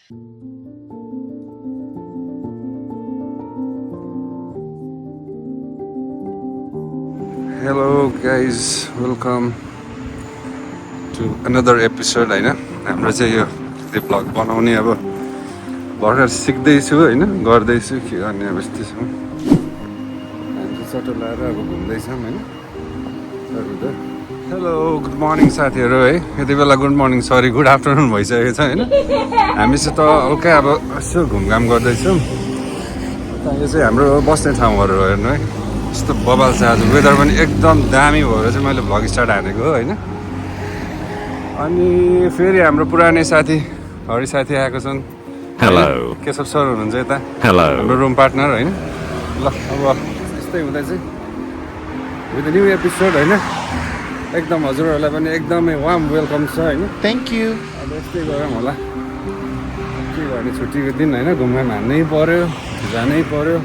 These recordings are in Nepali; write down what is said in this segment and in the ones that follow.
Hello guys, welcome to another episode हैन हाम्रो चाहिँ यो भ्लग बनाउने अब भर्खर सिक्दैछु हैन गर्दैछु के गर्ने अब यस्तै छ हामी चटो लाएर अब घुम्दैछौँ हैन हेलो गुड मर्निङ साथीहरू है यति बेला good morning sorry good afternoon भइसकेको छ हैन हामी चाहिँ त हल्का अब यसो घुमघाम गर्दैछौँ यो चाहिँ हाम्रो बस्ने ठाउँहरू हो हेर्नु है यस्तो बबाल छ आज वेदर पनि एकदम दामी भएर चाहिँ मैले भ्लग स्टार्ट हानेको हो होइन अनि फेरि हाम्रो पुरानै साथी हरि साथी आएको छन् हेलो केशव सर हुनुहुन्छ यता हेलो हाम्रो रुम पार्टनर होइन ल अब यस्तै हुँदा चाहिँ विथ न्यू एपिसोड होइन एकदम हजुरहरूलाई पनि एकदमै वार्म वेलकम छ होइन थ्याङ्क यू अब यस्तै गरौँ होला के गर्ने छुट्टीको दिन होइन घुमघाम हान्नै पऱ्यो जानै पऱ्यो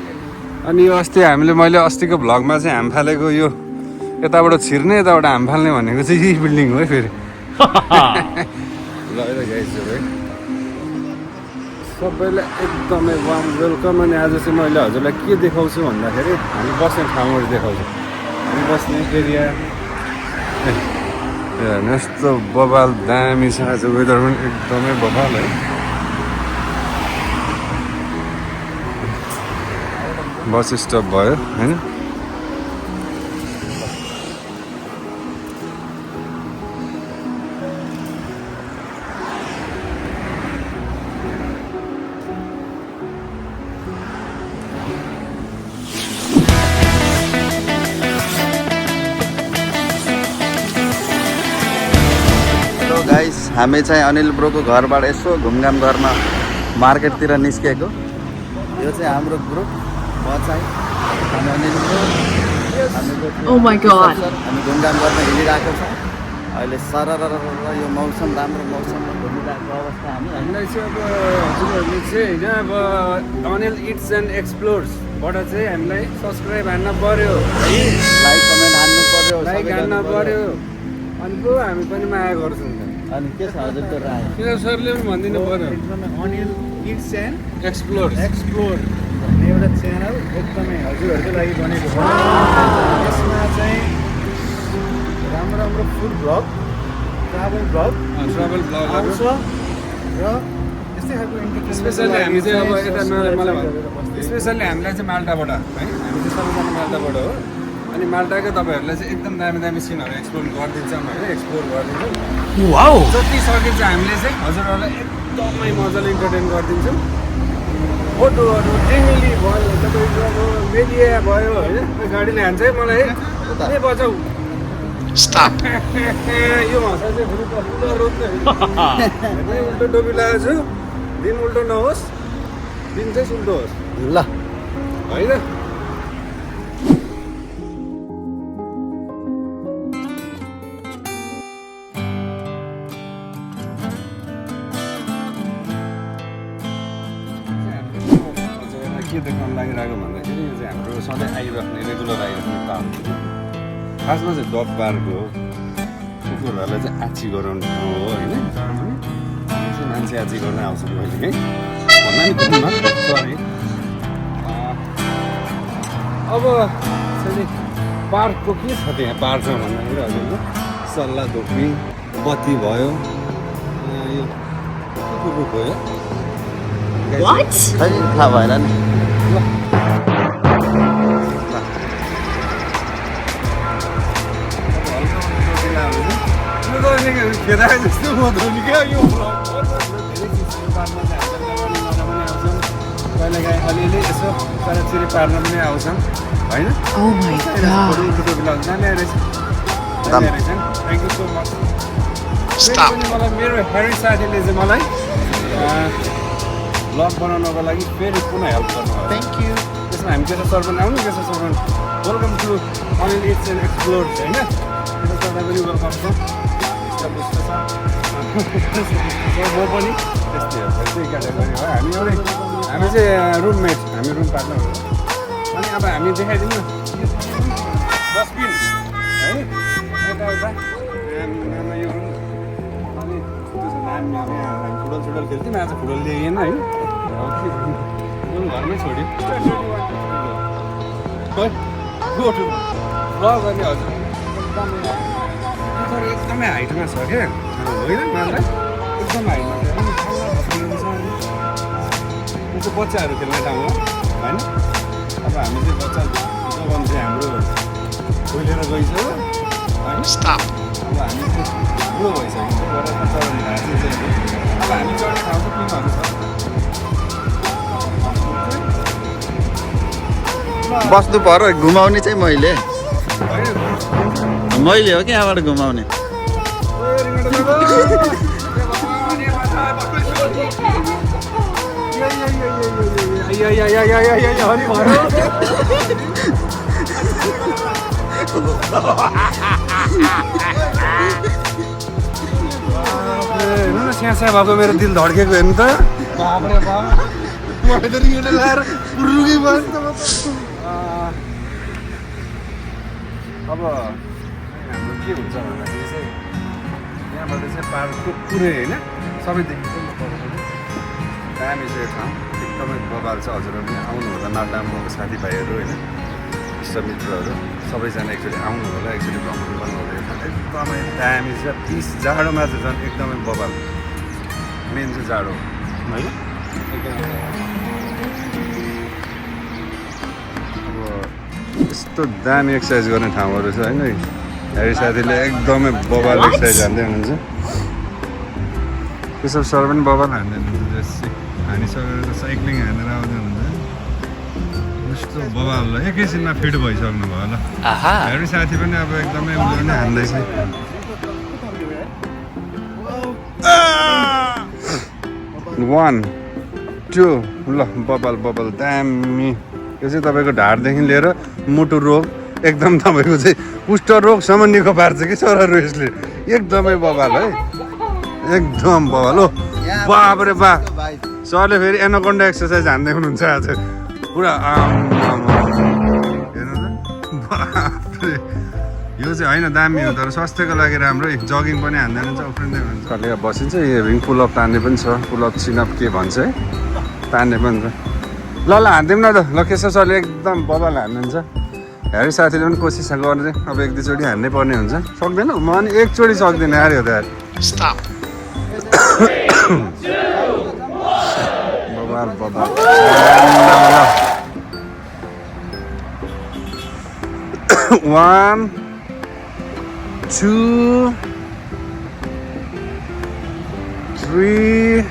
अनि यो अस्ति मैले अस्तिको भ्लगमा चाहिँ हाम फालेको यो यताबाट छिर्ने यताबाट हाम फाल्ने भनेको चाहिँ यही बिल्डिङ हो है फेरि ल गाइजहरू है सबैलाई एकदमै वार्म वेलकम अनि आज चाहिँ मैले हजुरलाई के देखाउँछु भन्दाखेरि हामी बस्ने ठाउँहरू देखाउँछु हामी बस्ने एरिया हेर्नु यस्तो बबाल दामी छ आज वेदर पनि एकदमै बबाल है बस स्टप भयो होइन गाइस हामी चाहिँ अनिल ब्रोको घरबाट यसो घुमघाम गर्न मार्केटतिर निस्केको यो चाहिँ हाम्रो ग्रुप म चाहिँ हामी Anil bro Oh my god. हामी घुमघाम गर्न हिँडिरहेको छौँ अहिले सरर यो मौसम राम्रो मौसममा घुमिरहेको अवस्था हामीलाई चाहिँ अब हजुरहरूले चाहिँ होइन अब अनिल इट्स एन्ड एक्सप्लोर्सबाट चाहिँ हामीलाई सब्सक्राइब हान्न पऱ्यो है लाइक कमेन्ट हान्नु पर्यो लाइक हान्न पऱ्यो अनि पो हामी पनि माया गर्छौँ त अनि के छ हजुरको राय किन सरले पनि भनिदिनु पऱ्यो अनिल इट्स एन्ड एक्सप्लोर भन्ने एउटा च्यानल एकदमै हजुरहरूको लागि बनेको छ यसमा चाहिँ राम्रो राम्रो फुड भ्लग ट्राभल भ्लग ब्लगहरू आउँछ र यस्तै खालको इन्टरटेनमेन्ट स्पेसल्ली हामी चाहिँ अब यता मलाई स्पेसल्ली हामीलाई चाहिँ माल्टाबाट है हामी चाहिँ सबैजना माल्टाबाट हो अनि माल्टाकै तपाईँहरूलाई चाहिँ एकदम दामी दामी सिनहरू एक्सप्लोर गरिदिन्छौँ होइन एक्सप्लोर गरिदिन्छौँ Wow. जति सकिन्छ हामीले चाहिँ हजुरहरूलाई एकदमै मजाले इन्टरटेन गरिदिन्छौँ फोटोहरू टेङ्गली भयो तपाईँको अब मेडिया भयो होइन गाडीले हान्छ है मलाई के बचाउ यो भाषा चाहिँ फेरि पुरा रोज्दै उल्टो टोपी लगाएको छु दिन उल्टो नहोस् दिन चाहिँ सुल्टो होस् ल होइन के देखाउन लागिरहेको भन्दाखेरि यो चाहिँ हाम्रो सधैँ आइराख्ने रेगुलर आइराख्ने पार्क हो खासमा चाहिँ डग पार्क हो कुकुरहरूलाई चाहिँ आची गराउने ठाउँ हो होइन चाहिँ मान्छे आची गर्न आउँछ मैले है भन्दा नि घुम्न सरी अब चाहिँ पार्कको के छ त्यहाँ पार्क भन्दाखेरि हजुरको सल्लाह धोपी बत्ती भयो यो कुकुरको भयो What? खै थाहा भएन नि खेदा जस्तो हुँदैन क्या यो कहिलेकाहीँ अलिअलि यसो चराचुरी पार्न पनि आउँछन् होइन Oh my god. दामी रहेछ थ्याङ्क यू सो मच पनि मलाई मेरो हेरी साथीले चाहिँ मलाई भ्लग बनाउनको लागि फेरि पुनः हेल्प गर्नुभयो थ्याङ्क यू त्यसमा हामी केशव सर पनि आउनु केशव सर पनि welcome to Anil it's and explore होइन केशव सरलाई पनि वेलकम छ इस्टाब्लिस छ म पनि त्यस्तै हो त्यस्तै क्याटेगोरी हो हामी एउटै हामी चाहिँ रुममेट हामी रुम पार्टनर हो अनि अब हामी देखाइदिनु डस्टबिन है यताउता यो रुम अनि फुटबल सुटबल खेल्थ्यौँ आज फुटबल ल्याइएन होइन घरमै छोड्यो गर्ने हजुर एकदमै हाइटमा छ क्या होइन मात्र एकदम हाइटमा छ बच्चाहरू खेल्ने ठाउँ हो होइन अब हामी चाहिँ बच्चा जगाउनु चाहिँ हाम्रो खोलेर गइसक्यो होइन अब हामी चाहिँ ठुलो भइसक्यो चढाउने घाँस चाहिँ अब हामी चढ्ने ठाउँको टिमहरू छ बस्नु पर्यो घुमाउने चाहिँ मैले हो कि यहाँबाट घुमाउने स्यास्या भएको मेरो दिल धड्केको हेर्नु त बाबरे बाब मैले त रिङ्गटा लाएर रुगी भयो नि त अब हाम्रो के हुन्छ भन्दाखेरि चाहिँ यहाँबाट चाहिँ पार्कको पुरै होइन सबै देखिन्छ दामी चाहिँ ठाउँ एकदमै बबाल छ हजुरहरूले आउनु होला नाटामको साथीभाइहरू होइन इष्टमित्रहरू सबैजना एक्चुअली आउनु होला एक्चुअली भ्रमण गर्नु होला एकदमै दामी छ पिस जाडोमा चाहिँ झन् एकदमै बबाल मेन चाहिँ जाडो होइन अब यस्तो दामी एक्सर्साइज गर्ने ठाउँहरू छ होइन हेरी साथीले एकदमै बबाल एक्सर्साइज हान्दै हुनुहुन्छ त्यसो सर पनि बबाल हान्दै हुनुहुन्छ हानिसकेर त साइक्लिङ हानेर आउँदै हुनुहुन्छ यस्तो बबाल एकैछिनमा फिट भइसक्नु भयो ल हेरी साथी पनि अब एकदमै उयो नै हान्दैछ 1 2 ल बबाल बबाल दामी यो चाहिँ तपाईँको ढाडदेखि लिएर मुटु रोग एकदम तपाईँको चाहिँ कुष्ठ रोगसम्म निको पार्छ कि छोराहरू यसले एकदमै बबाल है एकदम बबाल हो बाबरे बा सरले फेरि एनाकोन्डा एक्सर्साइज हान्दै हुनुहुन्छ आज पुरा हेर्नु त बाबरे यो चाहिँ होइन दामी हो तर स्वास्थ्यको लागि राम्रो जगिङ पनि हान्दै हुन्छ उफ्रिँदै हुन्छ कहिले बसिन्छ हेभिङ पुलअप तान्ने पनि छ पुलअप चिनअप के भन्छ है तान्ने पनि छ ल हान्दिउँ न त ल केशव सरले एकदम बबाल हान्नुहुन्छ हेरी साथीले पनि कोसिस गर्ने अब एक दुईचोटि हान्नै पर्ने हुन्छ सक्दैन म अनि एकचोटि सक्दिनँ यार यो त यार बबाल बबाल 1 2 3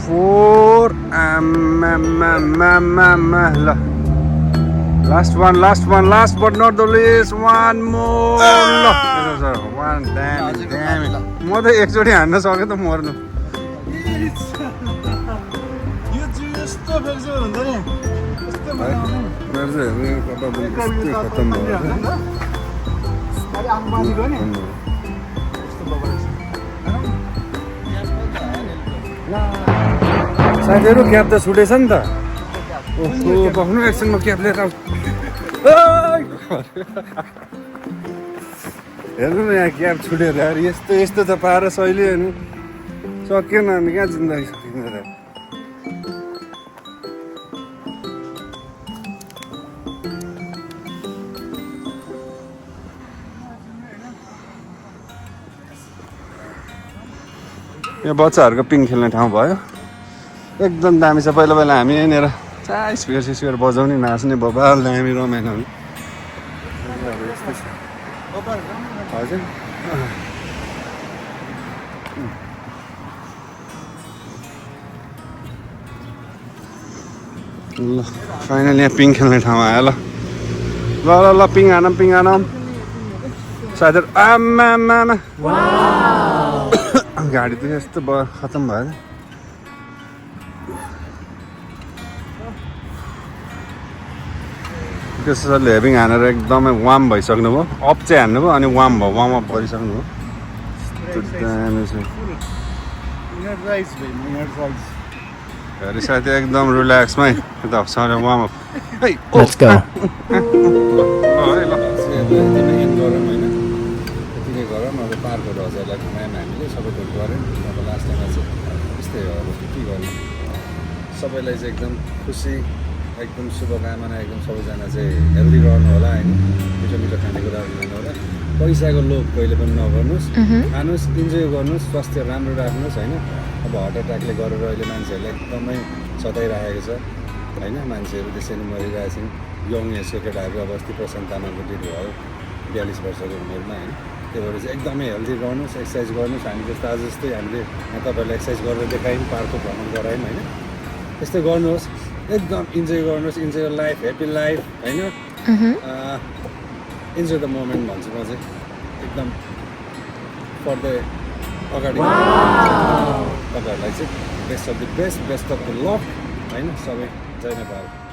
4 ल last but not the least one more ल one damn म त एकचोटि हान्न सकेँ त मर्नु यो चाहिँ यस्तो फेरि हुन्छ नि मेरो चाहिँ खतम भयो साथीहरू क्याब त छुटेछ नि त बस्नु एकछिनमा क्याब लिएर आउँछु हेर्नु न यहाँ क्याब छुटेर यार यस्तो यस्तो त पाएर सहिले हेर्नु सकिएन अनि कहाँ जिन्दगी सकिँदैन र यहाँ बच्चाहरूको पिङ खेल्ने ठाउँ भयो एकदम दामी छ पहिला पहिला हामी यहाँनिर स्पिकर बजाउने नाच्ने बबाल दामी रमाइलो हुने हजुर ल फाइनली यहाँ पिङ खेल्ने ठाउँ आयो ल ल ल ल पिङ हानौँ साथीहरू आमा गाडी त यस्तो भयो खतम भयो त्यसैले हेभिङ हानेर एकदमै वार्म भइसक्नु भयो अप चाहिँ हान्नुभयो अनि वार्म अप गरिसक्नु भयो हेरी साथी एकदम रिल्याक्समै यता वार्म अप गरौँ अब पार्कहरू हजुरलाई घुमायौँ हामीले सबै थोक गऱ्यौँ अब लास्टमा चाहिँ त्यस्तै हो अब के गर्नु सबैलाई चाहिँ एकदम खुसी एकदम शुभकामना एकदम सबैजना चाहिँ हेल्दी रहनु होला होइन मिठो मिठो खानेकुराहरू खानु होला पैसाको लोभ कहिले पनि नगर्नुहोस् खानुहोस् इन्जोय गर्नुहोस् स्वास्थ्य राम्रो राख्नुहोस् होइन अब हार्ट एट्याकले गरेर अहिले मान्छेहरूलाई एकदमै सताइराखेको छ होइन मान्छेहरू त्यसरी मरिरहेको छन् यङ एजको केटाहरू अब अस्ति प्रशान्त तामाङको डेथ भयो 42 वर्षको उमेरमा होइन त्यही भएर चाहिँ एकदमै हेल्दी गर्नुहोस् एक्सर्साइज गर्नुहोस् हामी जस्तो आज जस्तै हामीले यहाँ तपाईँहरूलाई एक्सर्साइज गरेर देखायौँ पार्कको भ्रमण गरायौँ होइन त्यस्तै गर्नुहोस् एकदम इन्जोय गर्नुहोस् इन्जोय लाइफ ह्याप्पी लाइफ होइन इन्जोय द मोमेन्ट भन्छु म चाहिँ एकदम पढ्दै अगाडि तपाईँहरूलाई चाहिँ best of the best of the lock होइन सबै जय नेपाल